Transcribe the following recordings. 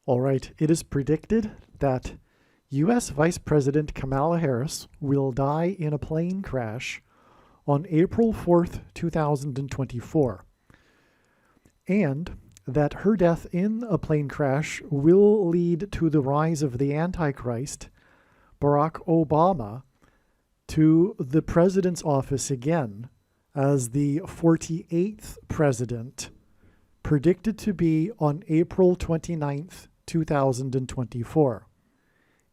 All right, it is predicted that U.S. Vice President Kamala Harris will die in a plane crash on April 4th, 2024, and that her death in a plane crash will lead to the rise of the Antichrist, Barack Obama, to the president's office again as the 48th president, predicted to be on April 29th, 2024.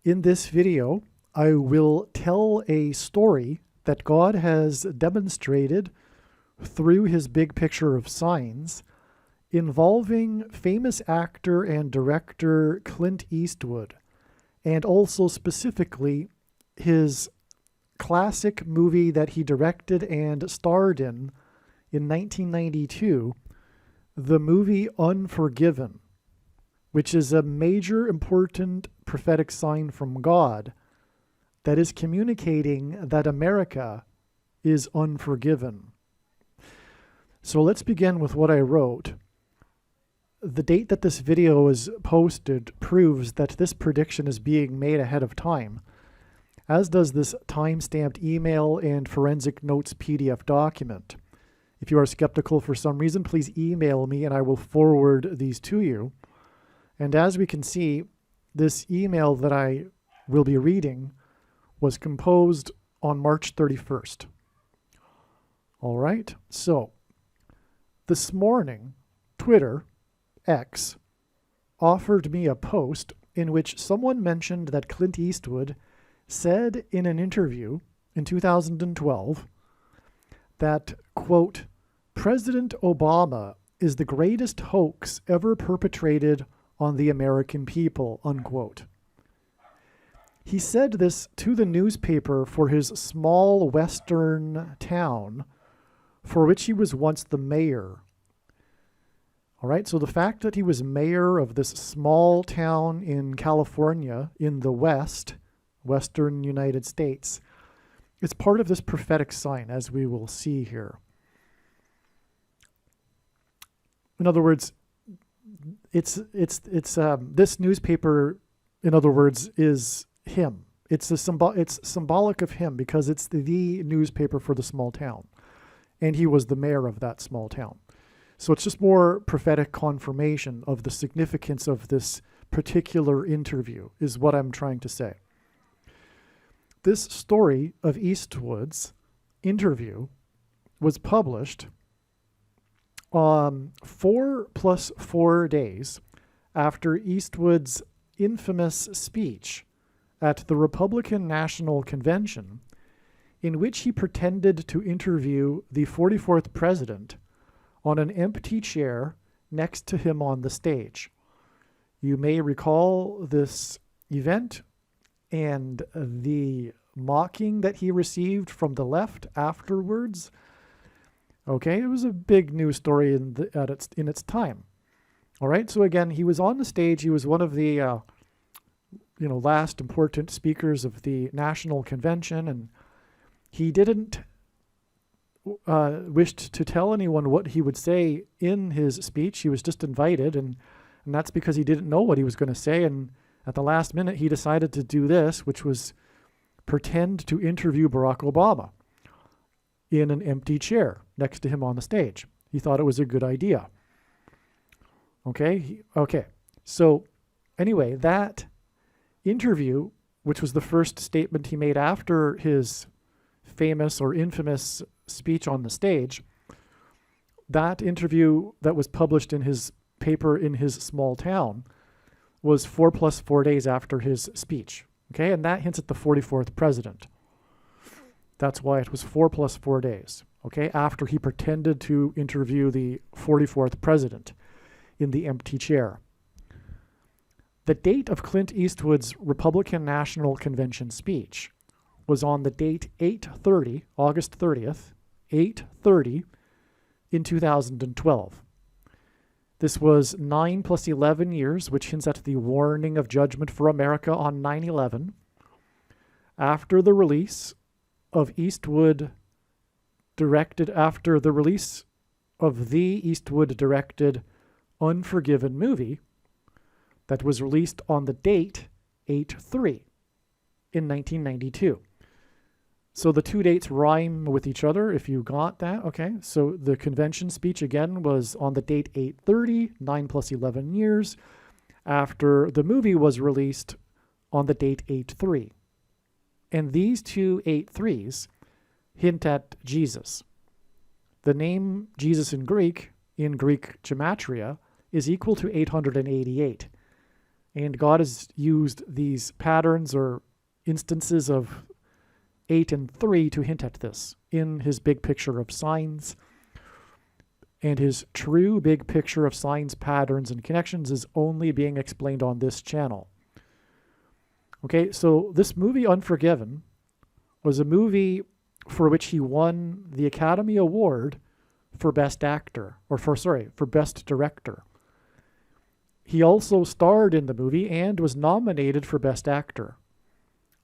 In this video, I will tell a story that God has demonstrated through his big picture of signs involving famous actor and director Clint Eastwood, and also specifically his classic movie that he directed and starred in 1992, the movie Unforgiven, which is a major important prophetic sign from God that is communicating that America is unforgiven. So let's begin with what I wrote. The date that this video is posted proves that this prediction is being made ahead of time, as does this time-stamped email and forensic notes PDF document. If you are skeptical for some reason, please email me and I will forward these to you. And as we can see, this email that I will be reading was composed on March 31st. All right, so this morning, Twitter, X, offered me a post in which someone mentioned that Clint Eastwood said in an interview in 2012 that, quote, President Obama is the greatest hoax ever perpetrated on the American people, unquote. He said this to the newspaper for his small western town for which he was once the mayor. All right, so the fact that he was mayor of this small town in California in the western United States, is part of this prophetic sign, as we will see here. In other words, it's this newspaper, in other words, is him. It's symbolic of him because it's the newspaper for the small town, and he was the mayor of that small town. So it's just more prophetic confirmation of the significance of this particular interview, is what I'm trying to say. This story of Eastwood's interview was published 4 plus 4 days after Eastwood's infamous speech at the Republican National Convention, in which he pretended to interview the 44th president on an empty chair next to him on the stage. You may recall this event and the mocking that he received from the left afterwards. Okay, it was a big news story in its time. All right, so again, he was on the stage. He was one of the last important speakers of the National Convention, and he didn't wished to tell anyone what he would say in his speech. He was just invited, and that's because he didn't know what he was going to say. And at the last minute, he decided to do this, which was pretend to interview Barack Obama in an empty chair next to him on the stage. He thought it was a good idea. Okay. So anyway, that interview, which was the first statement he made after his famous or infamous speech on the stage, that interview that was published in his paper in his small town was 4 plus 4 days after his speech. Okay, and that hints at the 44th president. That's why it was 4 plus 4 days, okay, after he pretended to interview the 44th president in the empty chair. The date of Clint Eastwood's Republican National Convention speech was on the date August 30th, 8:30 in 2012. This was 9 plus 11 years, which hints at the warning of judgment for America on 9/11, after the release of the Eastwood directed Unforgiven movie that was released on the date 8/3 in 1992. So the two dates rhyme with each other, if you got that, okay? So the convention speech, again, was on the date 8/30, 9 plus 11 years, after the movie was released on the date 8/3. And these two 8/3s hint at Jesus. The name Jesus in Greek gematria, is equal to 888. And God has used these patterns or instances of 8 and 3 to hint at this in his big picture of signs. And his true big picture of signs, patterns, and connections is only being explained on this channel. Okay, so this movie, Unforgiven, was a movie for which he won the Academy Award for Best Actor, for Best Director. He also starred in the movie and was nominated for Best Actor.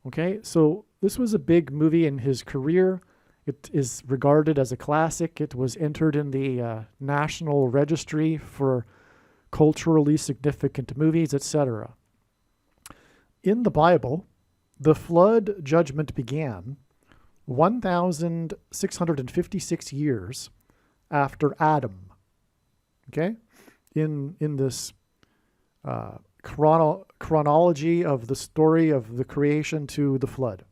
Okay, so this was a big movie in his career. It is regarded as a classic. It was entered in the National Registry for culturally significant movies, etc. In the Bible, the flood judgment began 1,656 years after Adam. Okay, in this chronology of the story of the creation to the flood.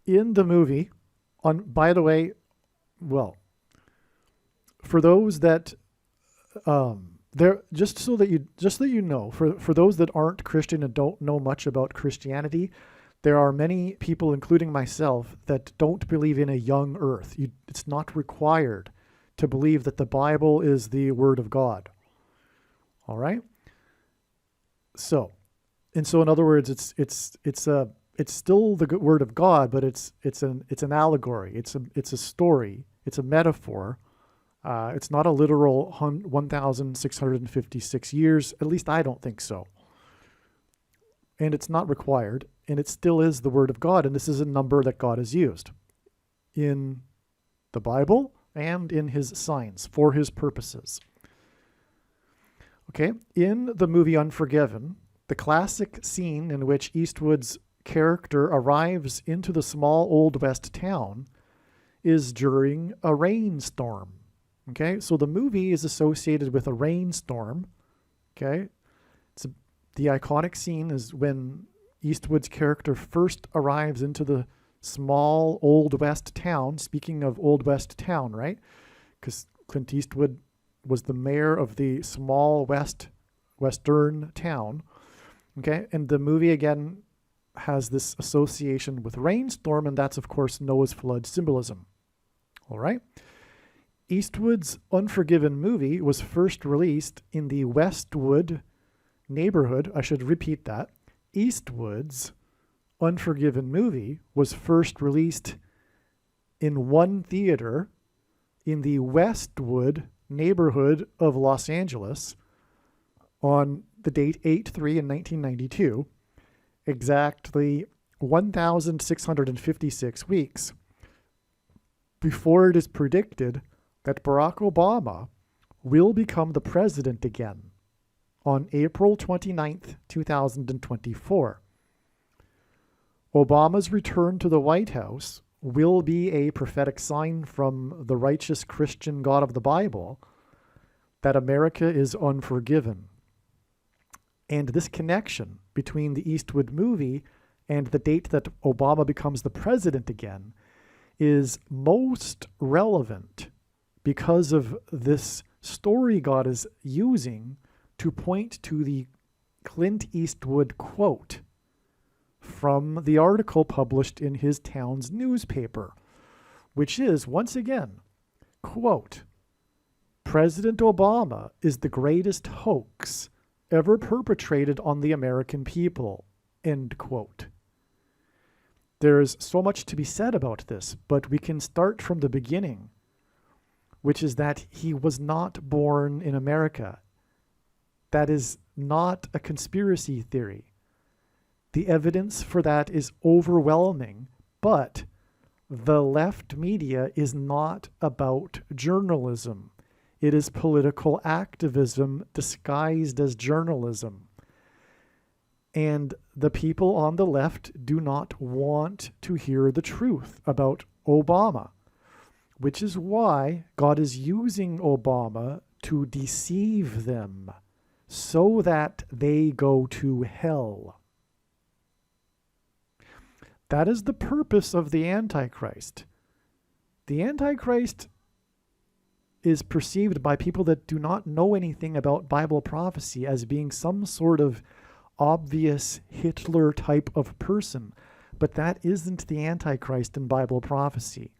In the movie, by the way, well, for those that just so that you know, for those that aren't Christian and don't know much about Christianity, there are many people, including myself, that don't believe in a young earth. It's not required to believe that the Bible is the Word of God. All right. So in other words, it's still the Word of God, but it's an allegory. It's a story. It's a metaphor. It's not a literal 1,656 years. At least I don't think so. And it's not required, and it still is the Word of God, and this is a number that God has used in the Bible and in his signs for his purposes. Okay, in the movie Unforgiven, the classic scene in which Eastwood's character arrives into the small Old West town is during a rainstorm. Okay, so the movie is associated with a rainstorm. Okay, the iconic scene is when Eastwood's character first arrives into the small Old West town. Speaking of Old West town, right? Because Clint Eastwood was the mayor of the small western town. Okay, and the movie again has this association with rainstorm, and that's of course Noah's flood symbolism. All right. Eastwood's Unforgiven movie was first released in the Westwood neighborhood. I should repeat that. Eastwood's Unforgiven movie was first released in one theater in the Westwood neighborhood of Los Angeles on the date 8/3 in 1992, exactly 1,656 weeks before it is predicted that Barack Obama will become the president again on April 29th, 2024. Obama's return to the White House will be a prophetic sign from the righteous Christian God of the Bible that America is unforgiven. And this connection between the Eastwood movie and the date that Obama becomes the president again is most relevant because of this story God is using to point to the Clint Eastwood quote from the article published in his town's newspaper, which is, once again, quote, "President Obama is the greatest hoax ever perpetrated on the American people," end quote. There's so much to be said about this, but we can start from the beginning, which is that he was not born in America. That is not a conspiracy theory. The evidence for that is overwhelming, but the left media is not about journalism. It is political activism disguised as journalism. And the people on the left do not want to hear the truth about Obama, which is why God is using Obama to deceive them so that they go to hell. That is the purpose of the Antichrist. The Antichrist is perceived by people that do not know anything about Bible prophecy as being some sort of obvious Hitler type of person, but that isn't the Antichrist in Bible prophecy.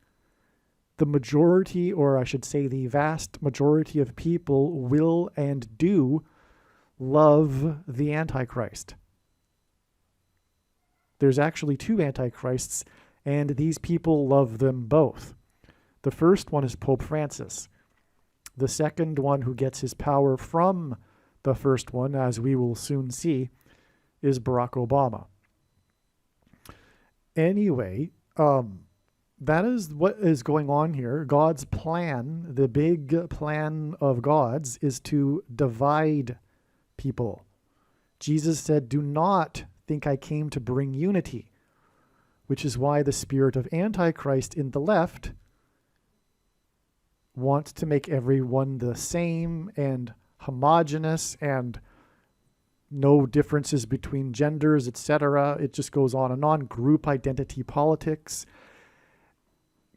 The majority, or I should say the vast majority of people will and do love the Antichrist. There's actually two Antichrists, and these people love them both. The first one is Pope Francis. The second one, who gets his power from the first one, as we will soon see, is Barack Obama. Anyway, that is what is going on here. God's plan, the big plan of God's, is to divide people. Jesus said, "Do not think I came to bring unity," which is why the spirit of Antichrist in the left wants to make everyone the same and homogeneous and no differences between genders, etc. It just goes on and on. Group identity politics,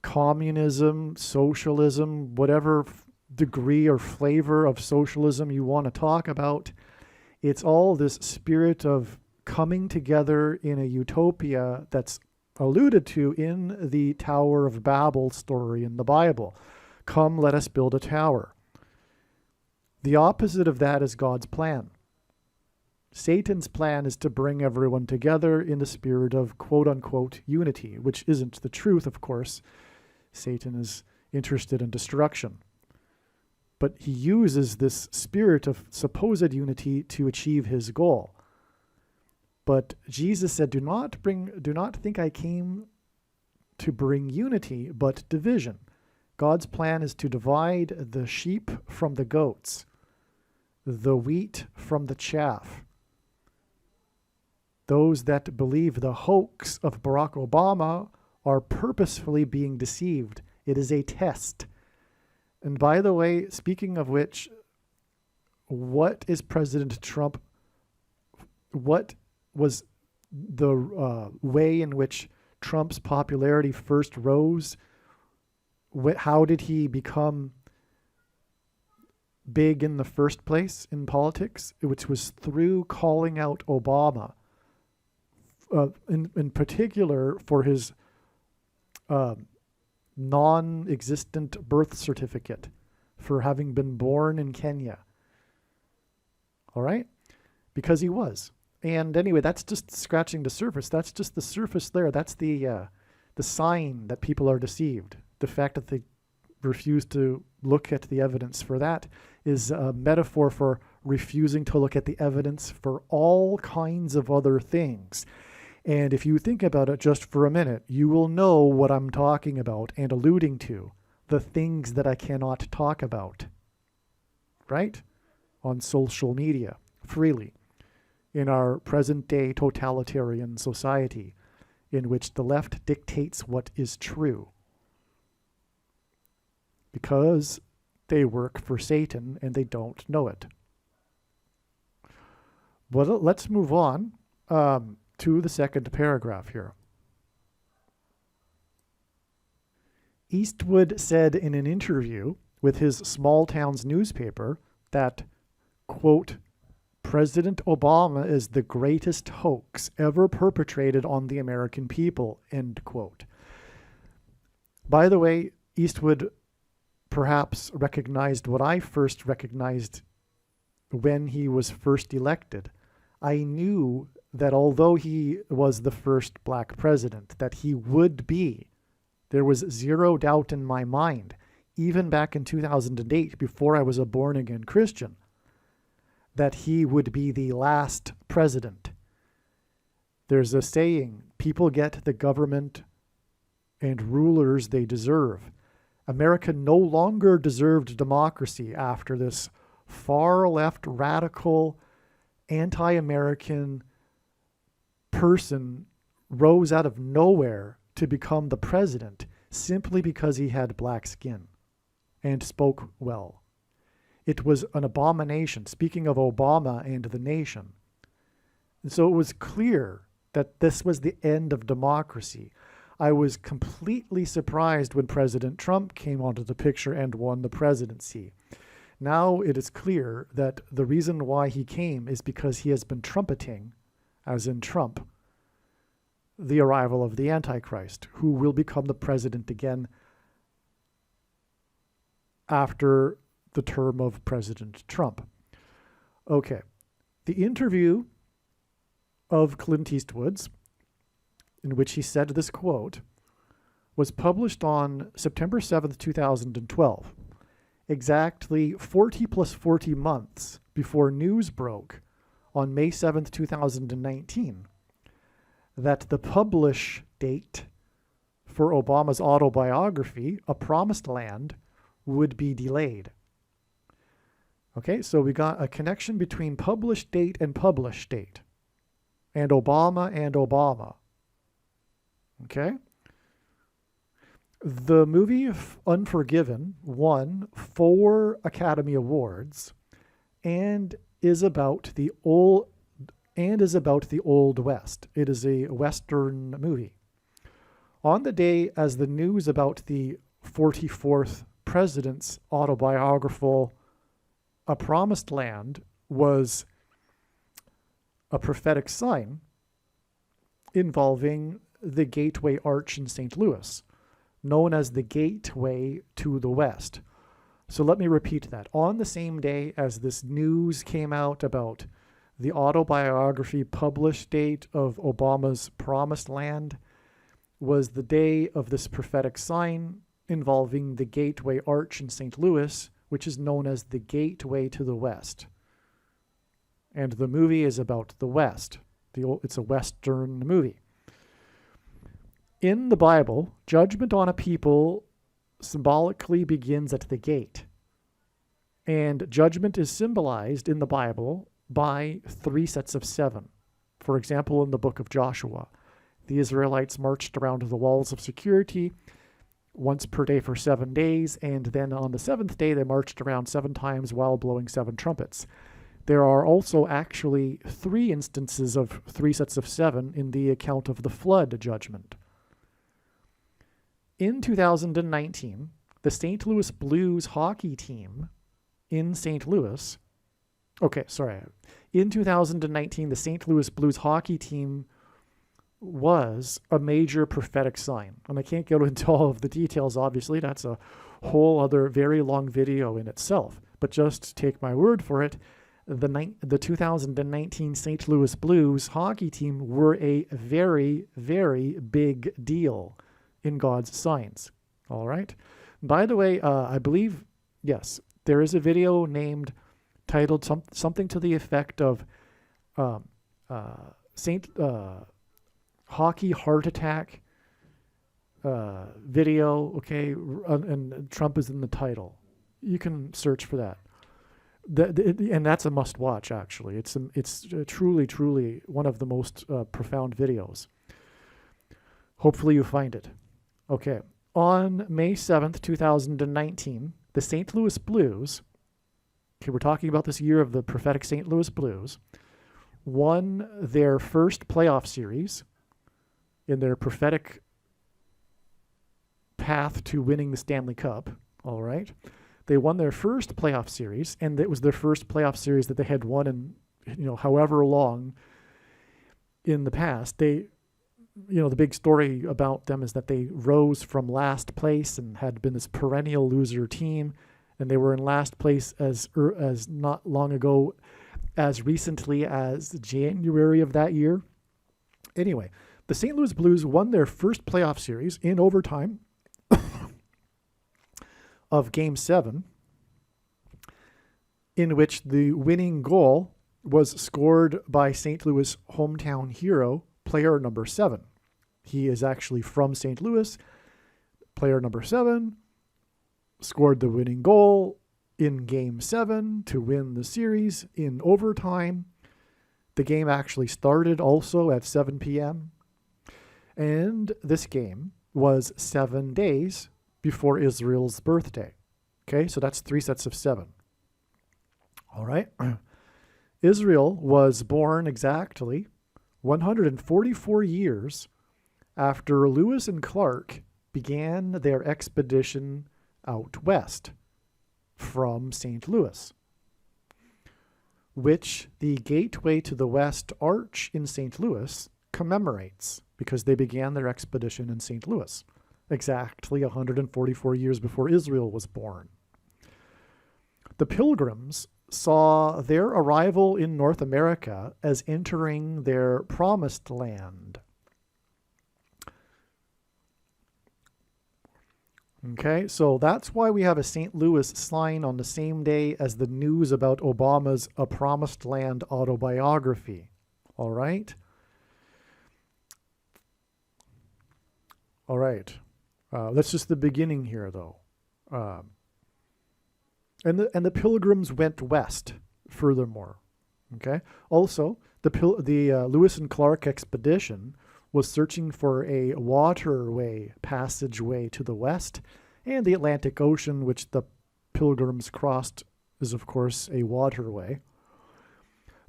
communism, socialism, whatever degree or flavor of socialism you want to talk about. It's all this spirit of coming together in a utopia that's alluded to in the Tower of Babel story in the Bible. Come, let us build a tower. The opposite of that is God's plan. Satan's plan is to bring everyone together in the spirit of quote-unquote unity, which isn't the truth, of course. Satan is interested in destruction. But he uses this spirit of supposed unity to achieve his goal. But Jesus said, do not think I came to bring unity, but division. God's plan is to divide the sheep from the goats, the wheat from the chaff. Those that believe the hoax of Barack Obama are purposefully being deceived. It is a test. And by the way, speaking of which, what is President Trump, what was the way in which Trump's popularity first rose? How did he become big in the first place in politics? Which was through calling out Obama, in particular for his non-existent birth certificate, for having been born in Kenya. All right? Because he was. And anyway, that's just scratching the surface. That's just the surface there. That's the sign that people are deceived. The fact that they refuse to look at the evidence for that is a metaphor for refusing to look at the evidence for all kinds of other things. And if you think about it just for a minute, you will know what I'm talking about and alluding to, the things that I cannot talk about, right? On social media, freely, in our present-day totalitarian society, in which the left dictates what is true, because they work for Satan and they don't know it. Well, let's move on to the second paragraph here. Eastwood said in an interview with his small town's newspaper that, quote, President Obama is the greatest hoax ever perpetrated on the American people, end quote. By the way, Eastwood perhaps recognized what I first recognized when he was first elected. I knew that although he was the first black president, that he would be, there was zero doubt in my mind, even back in 2008, before I was a born-again Christian, that he would be the last president. There's a saying, people get the government and rulers they deserve. America no longer deserved democracy after this far-left, radical, anti-American person rose out of nowhere to become the president simply because he had black skin and spoke well. It was an abomination, speaking of Obama and the nation. And so it was clear that this was the end of democracy. I was completely surprised when President Trump came onto the picture and won the presidency. Now it is clear that the reason why he came is because he has been trumpeting, as in Trump, the arrival of the Antichrist, who will become the president again after the term of President Trump. Okay, the interview of Clint Eastwood's, in which he said this quote, was published on September 7th, 2012, exactly 40 plus 40 months before news broke on May 7th, 2019, that the publish date for Obama's autobiography, A Promised Land, would be delayed. Okay, so we got a connection between published date and published date, and Obama. Okay? The movie Unforgiven won 4 Academy Awards and is about the Old West. It is a Western movie. On the day as the news about the 44th president's autobiographical A Promised Land was a prophetic sign involving the Gateway Arch in St. Louis, known as the Gateway to the West. So let me repeat that. On the same day as this news came out about the autobiography published date of Obama's Promised Land was the day of this prophetic sign involving the Gateway Arch in St. Louis, which is known as the Gateway to the West. And the movie is about the West. It's a Western movie. In the Bible, judgment on a people symbolically begins at the gate. And judgment is symbolized in the Bible by 3 sets of 7. For example, in the book of Joshua, the Israelites marched around the walls of security once per day for 7 days, and then on the 7th day they marched around 7 times while blowing 7 trumpets. There are also actually 3 instances of 3 sets of 7 in the account of the flood judgment. In 2019, the St. Louis Blues hockey team in St. Louis, in 2019, the St. Louis Blues hockey team was a major prophetic sign. And I can't go into all of the details, obviously. That's a whole other very long video in itself. But just take my word for it, the 2019 St. Louis Blues hockey team were a very, very big deal in God's signs. All right? By the way, I believe, yes, there is a video titled something to the effect of Hockey Heart Attack video, okay, and Trump is in the title. You can search for that. And that's a must-watch, actually. It's truly, truly one of the most profound videos. Hopefully you find it. Okay. On May 7th, 2019, the St. Louis Blues, okay, we're talking about this year of the prophetic St. Louis Blues, won their first playoff series in their prophetic path to winning the Stanley Cup. All right. They won their first playoff series, and it was their first playoff series that they had won in, however long in the past. The big story about them is that they rose from last place and had been this perennial loser team, and they were in last place as not long ago, as recently as January of that year. Anyway, the St. Louis Blues won their first playoff series in overtime of Game 7, in which the winning goal was scored by St. Louis hometown hero, player number 7. He is actually from St. Louis. Player number 7 scored the winning goal in Game 7 to win the series in overtime. The game actually started also at 7 p.m. And this game was 7 days before Israel's birthday. Okay, so that's 3 sets of 7. All right. Israel was born exactly 144 years after Lewis and Clark began their expedition out west from St. Louis, which the Gateway to the West Arch in St. Louis commemorates, because they began their expedition in St. Louis exactly 144 years before Israel was born. The Pilgrims saw their arrival in North America as entering their promised land. Okay, so that's why we have a St. Louis sign on the same day as the news about Obama's A Promised Land autobiography. All right? All right. That's just the beginning here, though. And the Pilgrims went west, furthermore. Okay? Also, the Lewis and Clark expedition was searching for a waterway passageway to the west, and the Atlantic Ocean, which the Pilgrims crossed, is of course a waterway.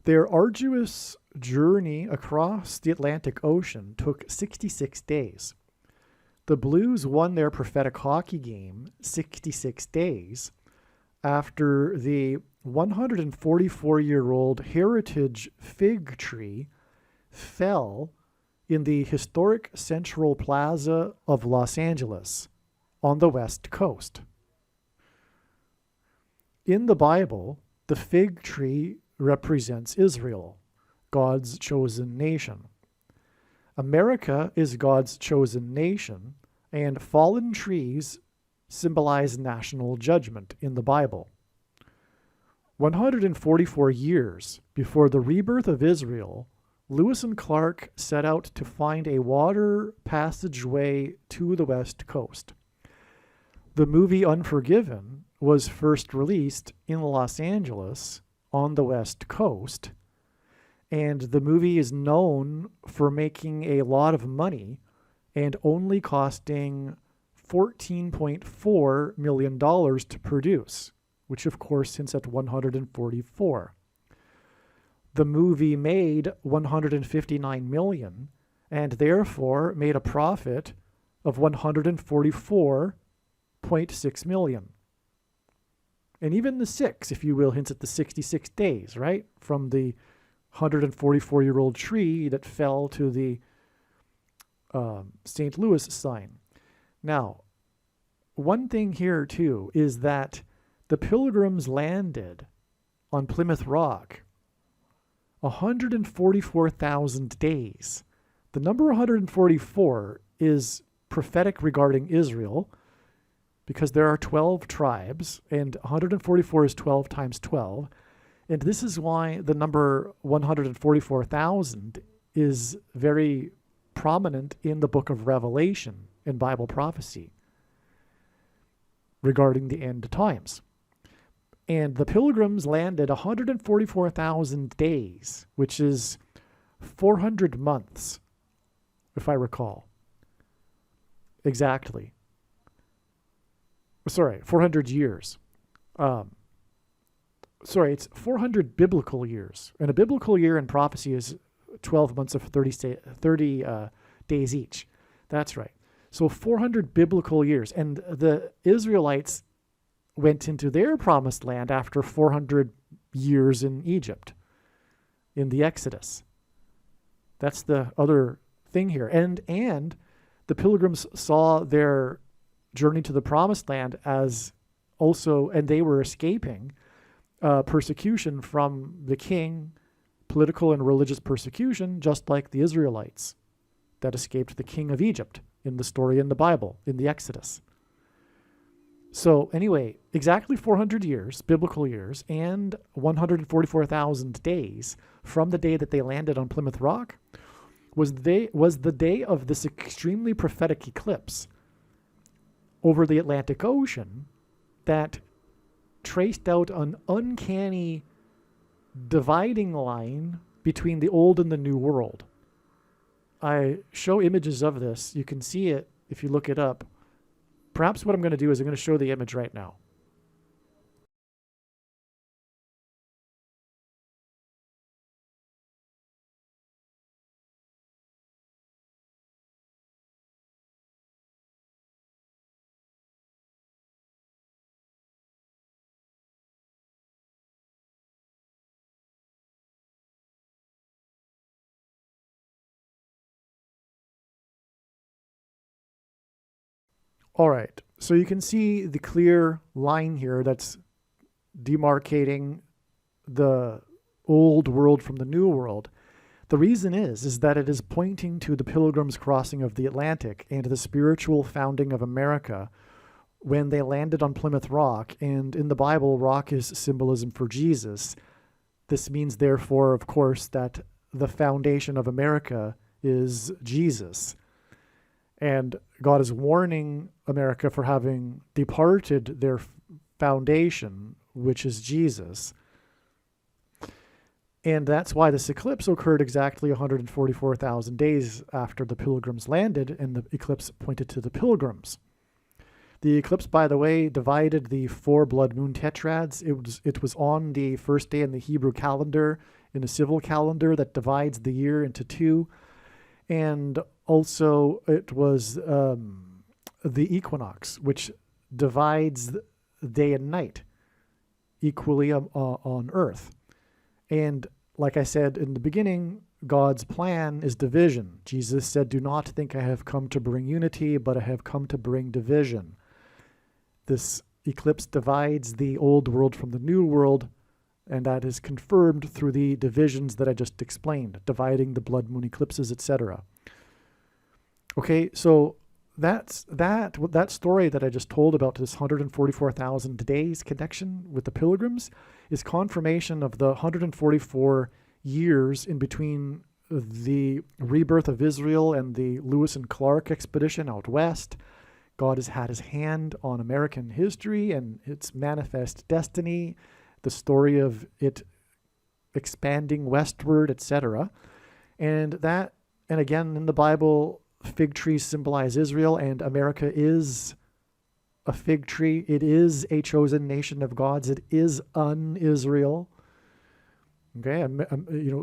Their arduous journey across the Atlantic Ocean took 66 days. The Blues won their prophetic hockey game 66 days after the 144-year-old heritage fig tree fell in the historic Central Plaza of Los Angeles on the West Coast. In the Bible, the fig tree represents Israel, God's chosen nation. America is God's chosen nation, and fallen trees symbolize national judgment in the Bible. 144 years before the rebirth of Israel, Lewis and Clark set out to find a water passageway to the West Coast. The movie Unforgiven was first released in Los Angeles on the West Coast, and the movie is known for making a lot of money and only costing $14.4 million to produce, which of course hints at 144. The movie made $159 million and therefore made a profit of $144.6 million. And even the 6, if you will, hints at the 66 days, right? From the 144-year-old tree that fell to the St. Louis sign. Now, one thing here, too, is that the Pilgrims landed on Plymouth Rock 144,000 days. The number 144 is prophetic regarding Israel because there are 12 tribes, and 144 is 12 times 12. And this is why the number 144,000 is very prominent in the book of Revelation in Bible prophecy regarding the end times. And the Pilgrims landed 144,000 days, which is 400 months, if I recall. Exactly. Sorry, 400 years. It's 400 biblical years. And a biblical year in prophecy is 12 months of 30 days each. That's right. So 400 biblical years. And the Israelites went into their promised land after 400 years in Egypt, in the Exodus. That's the other thing here. And the Pilgrims saw their journey to the promised land as also, and they were escaping persecution from the king, political and religious persecution, just like the Israelites that escaped the king of Egypt in the story in the Bible, in the Exodus. So anyway, exactly 400 years, biblical years, and 144,000 days from the day that they landed on Plymouth Rock was the day of this extremely prophetic eclipse over the Atlantic Ocean that traced out an uncanny dividing line between the old and the new world. I show images of this. You can see it if you look it up. Perhaps what I'm going to do is I'm going to show the image right now. All right, so you can see the clear line here that's demarcating the old world from the new world. The reason is that it is pointing to the Pilgrims' crossing of the Atlantic and the spiritual founding of America when they landed on Plymouth Rock. And in the Bible, rock is symbolism for Jesus. This means, therefore, of course, that the foundation of America is Jesus. And God is warning America for having departed their foundation, which is Jesus. And that's why this eclipse occurred exactly 144,000 days after the Pilgrims landed, and the eclipse pointed to the Pilgrims. The eclipse, by the way, divided the 4 blood moon tetrads. It was on the first day in the Hebrew calendar, in a civil calendar that divides the year into 2. And also it was the equinox, which divides day and night equally on Earth. And like I said in the beginning, God's plan is division. Jesus said, "Do not think I have come to bring unity, but I have come to bring division." This eclipse divides the old world from the new world, and that is confirmed through the divisions that I just explained, dividing the blood moon eclipses, etc. Okay, so that story that I just told about this 144,000 days connection with the Pilgrims is confirmation of the 144 years in between the rebirth of Israel and the Lewis and Clark expedition out west. God has had his hand on American history and its manifest destiny, the story of it expanding westward, etc. And again, in the Bible, fig trees symbolize Israel, and America is a fig tree. It is a chosen nation of God's. It is un-Israel. Okay,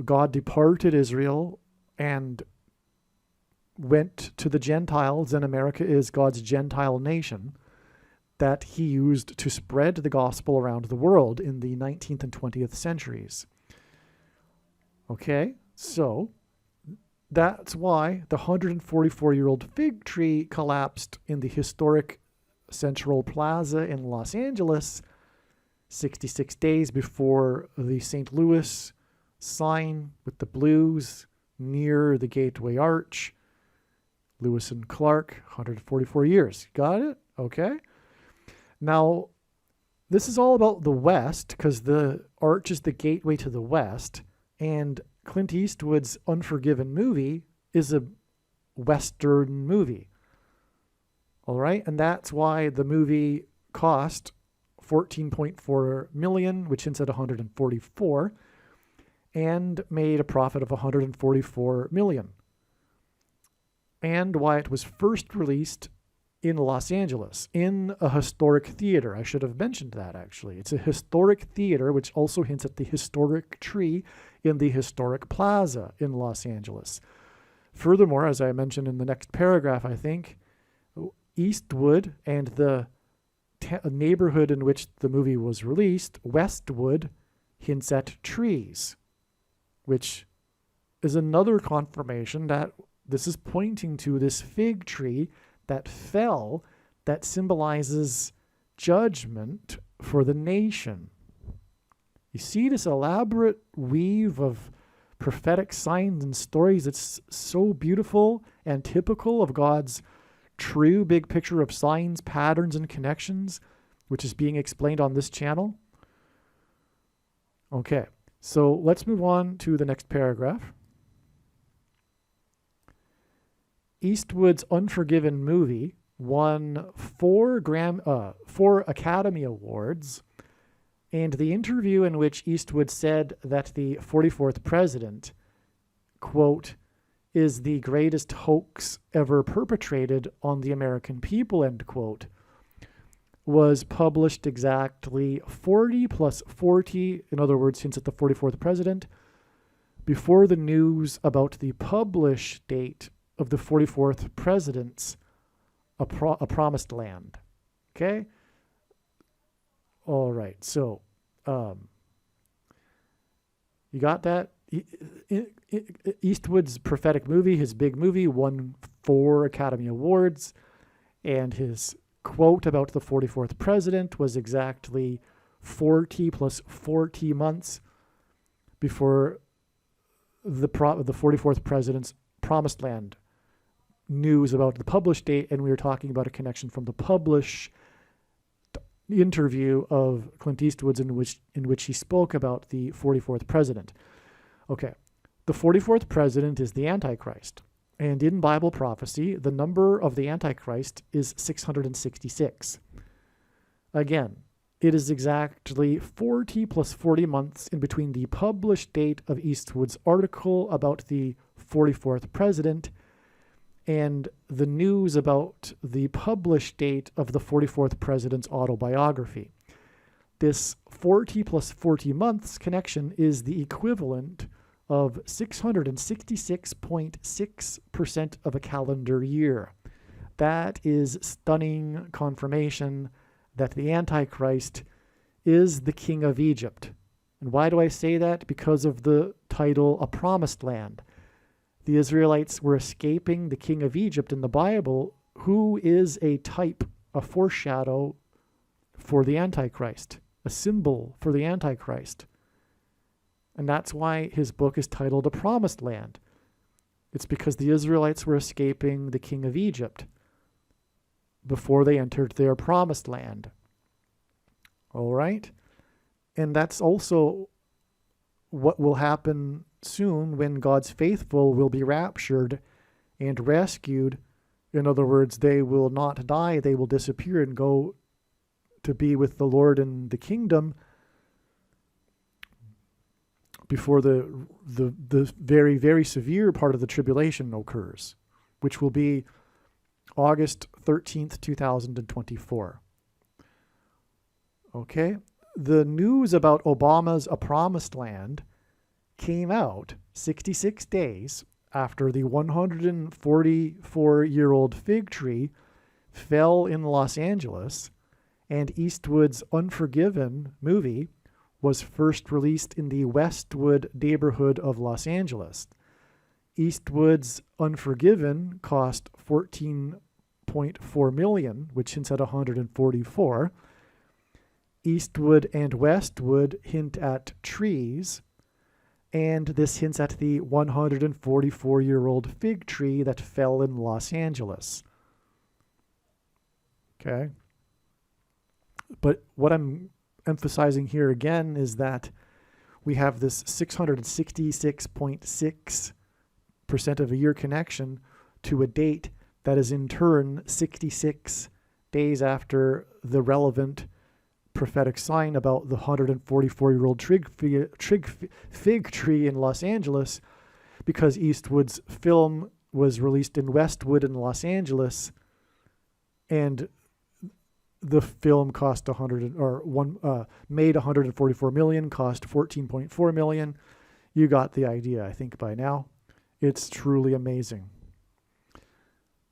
God departed Israel and went to the Gentiles, and America is God's Gentile nation that he used to spread the gospel around the world in the 19th and 20th centuries. Okay, so that's why the 144-year-old fig tree collapsed in the historic Central Plaza in Los Angeles 66 days before the St. Louis sign with the blues near the Gateway Arch. Lewis and Clark, 144 years. Got it? Okay. Now, this is all about the West because the arch is the gateway to the West, and Clint Eastwood's Unforgiven movie is a Western movie. All right, and that's why the movie cost $14.4 million, which hints at 144, and made a profit of $144 million. And why it was first released in Los Angeles, in a historic theater. I should have mentioned that, actually. It's a historic theater, which also hints at the historic tree in the historic plaza in Los Angeles. Furthermore, as I mentioned in the next paragraph, I think, Eastwood and the neighborhood in which the movie was released, Westwood, hints at trees, which is another confirmation that this is pointing to this fig tree that fell, that symbolizes judgment for the nation. You see this elaborate weave of prophetic signs and stories. It's so beautiful and typical of God's true big picture of signs, patterns, and connections, which is being explained on this channel. Okay, so let's move on to the next paragraph. Eastwood's Unforgiven movie, won 4 Academy Awards, and the interview in which Eastwood said that the 44th president, quote, is the greatest hoax ever perpetrated on the American people, end quote, was published exactly 40 plus 40, in other words, hints at the 44th president, before the news about the publish date of the 44th president's A Promised Land. Okay? All right, so you got that? Eastwood's prophetic movie, his big movie, won 4 Academy Awards, and his quote about the 44th president was exactly 40 plus 40 months before the 44th president's Promised Land news about the published date, and we were talking about a connection from the published interview of Clint Eastwood's in which he spoke about the 44th president. Okay, the 44th president is the Antichrist, and in Bible prophecy, the number of the Antichrist is 666. Again, it is exactly 40 plus 40 months in between the published date of Eastwood's article about the 44th president and the news about the published date of the 44th president's autobiography. This 40 plus 40 months connection is the equivalent of 666.6% of a calendar year. That is stunning confirmation that the Antichrist is the king of Egypt. And why do I say that? Because of the title, A Promised Land. The Israelites were escaping the king of Egypt in the Bible, who is a type, a foreshadow for the Antichrist, a symbol for the Antichrist. And that's why his book is titled A Promised Land. It's because the Israelites were escaping the king of Egypt before they entered their promised land. All right? And that's also what will happen soon when God's faithful will be raptured and rescued. In other words, they will not die, they will disappear and go to be with the Lord in the kingdom before the very, very severe part of the tribulation occurs, which will be August 13th, 2024. Okay? The news about Obama's A Promised Land came out 66 days after the 144-year-old fig tree fell in Los Angeles, and Eastwood's Unforgiven movie was first released in the Westwood neighborhood of Los Angeles. Eastwood's Unforgiven cost $14.4 million, which hints at 144. Eastwood and Westwood hint at trees, and this hints at the 144-year-old fig tree that fell in Los Angeles. Okay? But what I'm emphasizing here again is that we have this 666.6% of a year connection to a date that is in turn 66 days after the relevant prophetic sign about the 144-year-old fig tree in Los Angeles, because Eastwood's film was released in Westwood in Los Angeles, and the film cost made 144 million, cost 14.4 million. You got the idea, I think, by now. It's truly amazing.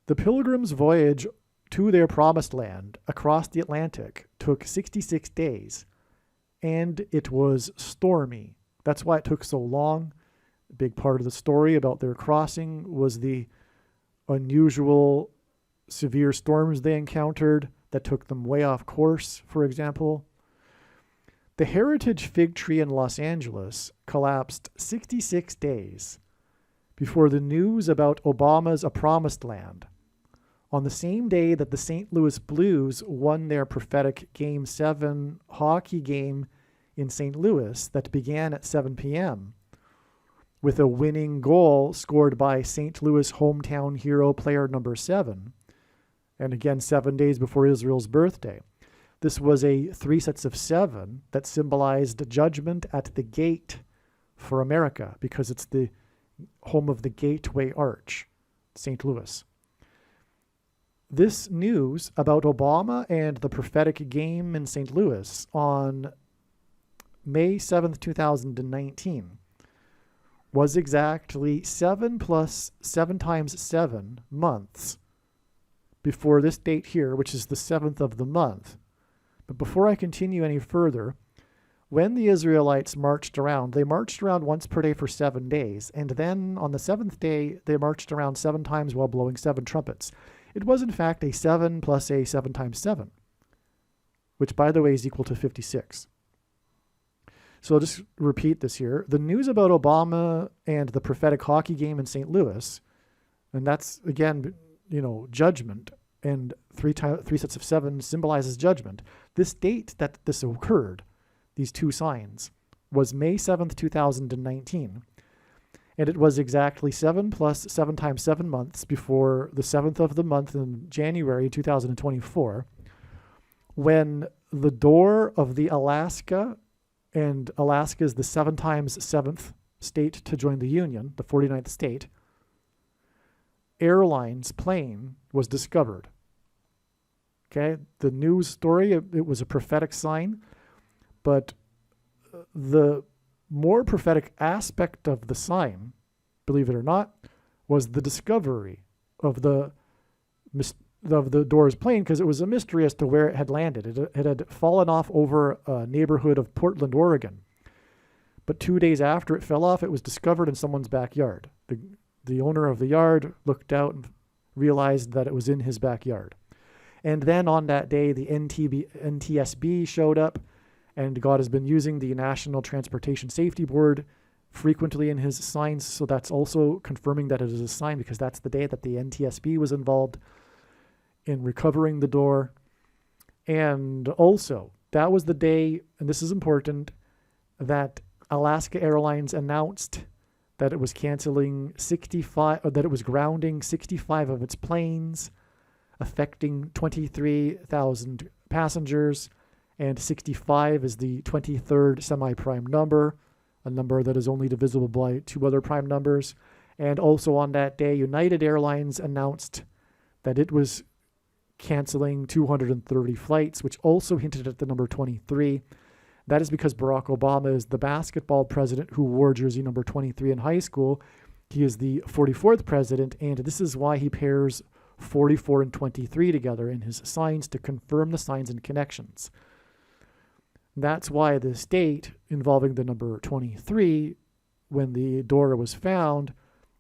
The Pilgrim's voyage to their promised land across the Atlantic took 66 days, and it was stormy. That's why it took so long. A big part of the story about their crossing was the unusual severe storms they encountered that took them way off course, for example. The Heritage Fig Tree in Los Angeles collapsed 66 days before the news about Obama's A Promised Land, on the same day that the St. Louis Blues won their prophetic Game 7 hockey game in St. Louis that began at 7 p.m., with a winning goal scored by St. Louis hometown hero player number 7. and again 7 days before Israel's birthday. This was a 3 sets of 7 that symbolized judgment at the gate for America, because it's the home of the Gateway Arch, St. Louis. This news about Obama and the prophetic game in St. Louis on May 7th, 2019 was exactly 7 plus 7 times 7 months before this date here, which is the 7th of the month. But before I continue any further, when the Israelites marched around, they marched around once per day for 7 days, and then on the 7th day, they marched around 7 times while blowing 7 trumpets. It was in fact a 7 plus a 7 times 7, which by the way is equal to 56. So I'll just repeat this here. The news about Obama and the prophetic hockey game in St. Louis, and that's, again, judgment, and 3 sets of 7 symbolizes judgment. This date that this occurred, these 2 signs, was May 7th, 2019. And it was exactly 7 plus 7 times 7 months before the 7th of the month in January 2024, when the door of the Alaska, and Alaska is the 7 times 7th state to join the Union, the 49th state, Airlines plane was discovered. Okay, the news story, it was a prophetic sign, but the more prophetic aspect of the sign, believe it or not, was the discovery of the door's plane, because it was a mystery as to where it had landed. It had fallen off over a neighborhood of Portland, Oregon. But 2 days after it fell off, it was discovered in someone's backyard. The owner of the yard looked out and realized that it was in his backyard. And then on that day, the NTSB showed up, and God has been using the National Transportation Safety Board frequently in his signs, so that's also confirming that it is a sign, because that's the day that the NTSB was involved in recovering the door. And also, that was the day, and this is important, that Alaska Airlines announced that it was canceling 65, or that it was grounding 65 of its planes, affecting 23,000 passengers, and 65 is the 23rd semi-prime number, a number that is only divisible by 2 other prime numbers. And also on that day, United Airlines announced that it was canceling 230 flights, which also hinted at the number 23. That is because Barack Obama is the basketball president who wore jersey number 23 in high school. He is the 44th president, and this is why he pairs 44 and 23 together in his signs to confirm the signs and connections. That's why this date involving the number 23, when the door was found,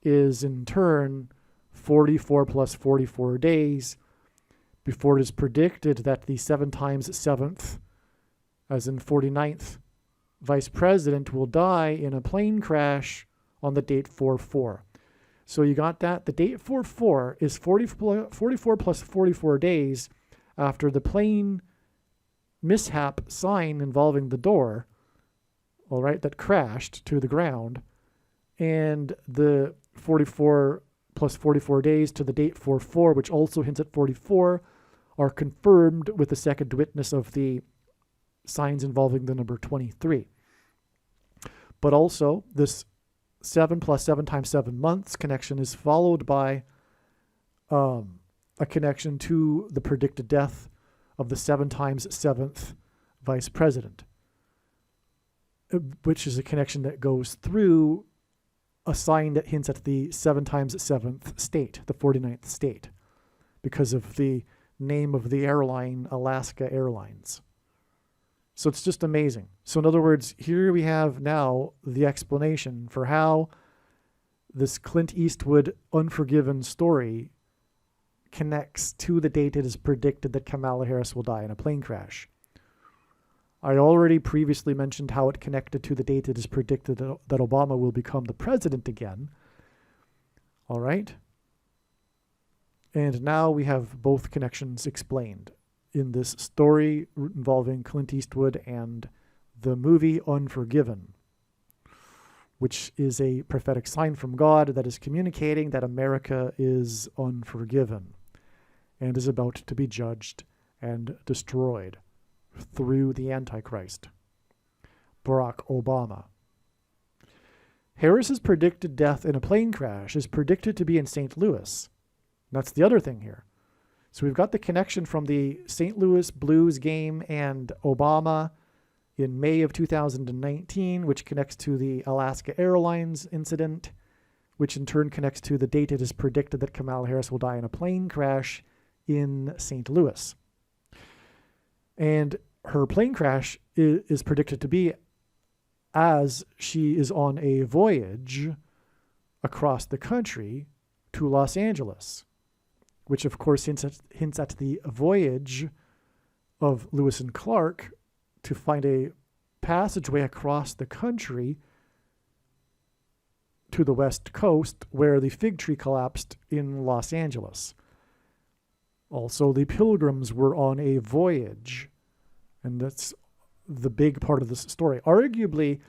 is in turn 44 plus 44 days before it is predicted that the 7 times 7th, as in 49th, vice president will die in a plane crash on the date 4-4. So you got that? The date 4-4 is 44 plus 44 days after the plane mishap sign involving the door, all right, that crashed to the ground, and the 44 plus 44 days to the date 4-4, which also hints at 44, are confirmed with the second witness of the signs involving the number 23. But also, this 7 plus 7 times 7 months connection is followed by a connection to the predicted death of the 7 times 7th vice president, which is a connection that goes through a sign that hints at the 7 times 7th state, the 49th state, because of the name of the airline, Alaska Airlines. So it's just amazing. So in other words, here we have now the explanation for how this Clint Eastwood Unforgiven story connects to the date it is predicted that Kamala Harris will die in a plane crash. I already previously mentioned how it connected to the date it is predicted that Obama will become the president again. All right? And now we have both connections explained in this story involving Clint Eastwood and the movie Unforgiven, which is a prophetic sign from God that is communicating that America is unforgiven. and is about to be judged and destroyed through the Antichrist, Barack Obama. Harris's predicted death in a plane crash is predicted to be in St. Louis. That's the other thing here. So we've got the connection from the St. Louis Blues game and Obama in May of 2019, which connects to the Alaska Airlines incident, which in turn connects to the date it is predicted that Kamala Harris will die in a plane crash in St. Louis. And her plane crash is predicted to be as she is on a voyage across the country to Los Angeles, which of course hints at the voyage of Lewis and Clark to find a passageway across the country to the West Coast where the fig tree collapsed in Los Angeles. Also, the Pilgrims were on a voyage, and that's the big part of this story. Arguably,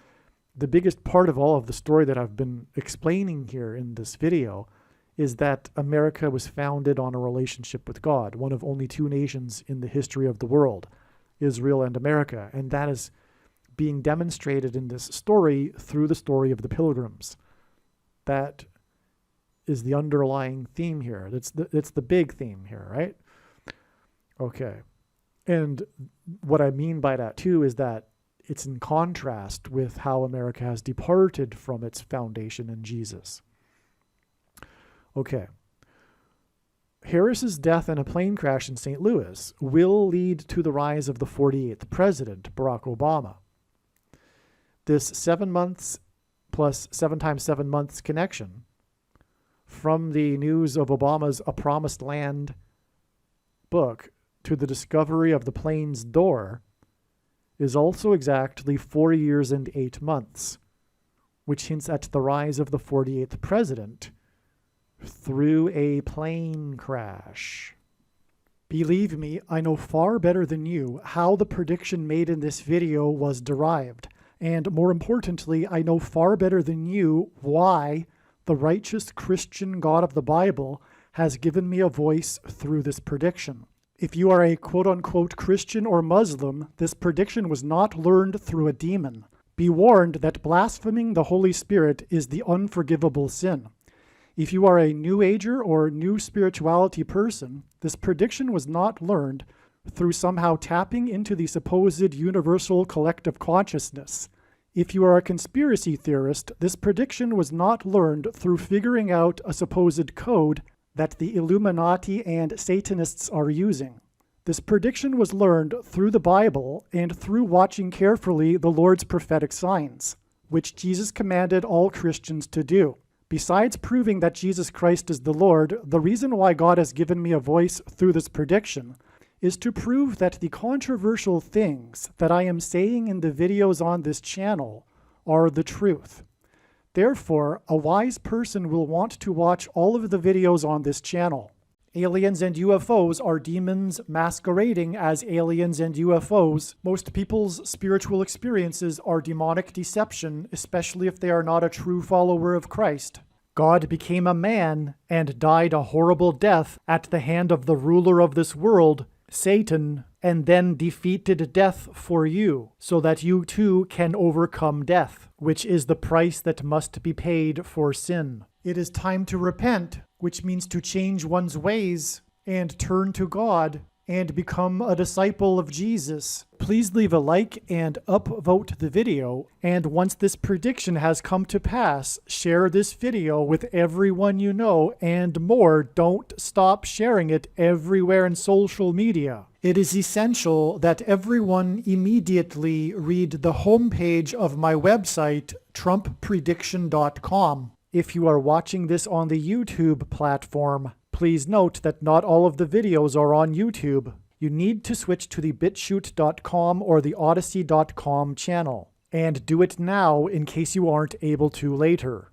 the biggest part of all of the story that I've been explaining here in this video is that America was founded on a relationship with God, one of only two nations in the history of the world, Israel and America, and that is being demonstrated in this story through the story of the Pilgrims. That is the underlying theme here. It's the big theme here, right? Okay. And what I mean by that too is that it's in contrast with how America has departed from its foundation in Jesus. Okay. Harris's death in a plane crash in St. Louis will lead to the rise of the 48th president, Barack Obama. This 7 months plus 7 times 7 months connection from the news of Obama's A Promised Land book to the discovery of the plane's door is also exactly 4 years and 8 months, which hints at the rise of the 48th president through a plane crash. Believe me, I know far better than you how the prediction made in this video was derived, and more importantly, I know far better than you why the righteous Christian God of the Bible has given me a voice through this prediction. If you are a quote-unquote Christian or Muslim, this prediction was not learned through a demon. Be warned that blaspheming the Holy Spirit is the unforgivable sin. If you are a New Ager or New Spirituality person, this prediction was not learned through somehow tapping into the supposed universal collective consciousness. If you are a conspiracy theorist, this prediction was not learned through figuring out a supposed code that the Illuminati and Satanists are using. This prediction was learned through the Bible and through watching carefully the Lord's prophetic signs, which Jesus commanded all Christians to do. Besides proving that Jesus Christ is the Lord, the reason why God has given me a voice through this prediction is to prove that the controversial things that I am saying in the videos on this channel are the truth. Therefore, a wise person will want to watch all of the videos on this channel. Aliens and UFOs are demons masquerading as aliens and UFOs. Most people's spiritual experiences are demonic deception, especially if they are not a true follower of Christ. God became a man and died a horrible death at the hand of the ruler of this world, Satan, and then defeated death for you, so that you too can overcome death, which is the price that must be paid for sin. It is time to repent, which means to change one's ways and turn to God and become a disciple of Jesus. Please leave a like and upvote the video, and once this prediction has come to pass, share this video with everyone you know, and more, don't stop sharing it everywhere in social media. It is essential that everyone immediately read the homepage of my website, TrumpPrediction.com. If you are watching this on the YouTube platform, please note that not all of the videos are on YouTube. You need to switch to the BitChute.com or the Odyssey.com channel. And do it now in case you aren't able to later.